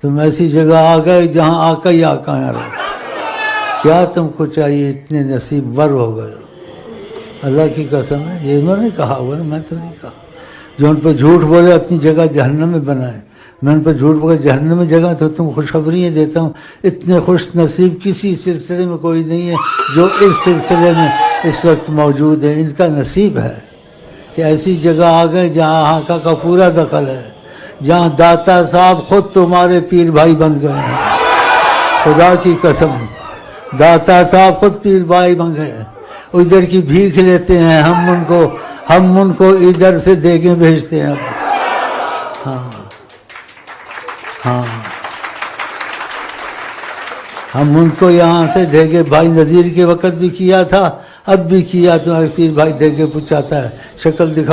تم ایسی جگہ آ گئے جہاں آقا ہی آقا ہیں. کیا تم کو چاہیے، اتنے نصیب ور ہو گئے. اللہ کی قسم ہے، یہ انہوں نے کہا ہوا ہے، میں تو نہیں کہا. جو ان پہ جھوٹ بولے اپنی جگہ جہنم میں بنائے. میں ان پہ جھوٹ بولے جہنم میں جگہ تو تم خوشخبریاں دیتا ہوں. اتنے خوش نصیب کسی سلسلے میں کوئی نہیں ہے جو اس سلسلے میں اس وقت موجود ہے. ان کا نصیب ہے کہ ایسی جگہ آ گئے جہاں آقا کا پورا دخل ہے، جہاں داتا صاحب خود تمہارے پیر بھائی بن گئے ہیں. خدا کی قسم، داتا صاحب خود پیر بھائی بن گئے ہیں. ادھر کی بھیک لیتے ہیں، ہم ان کو ادھر سے دیگیں بھیجتے ہیں. ہاں ہم ان کو یہاں سے دیگے، بھائی نذیر کے وقت بھی کیا تھا، اب بھی کیا. تو پیر بھائی دیگے پہنچاتا ہے، شکل دکھا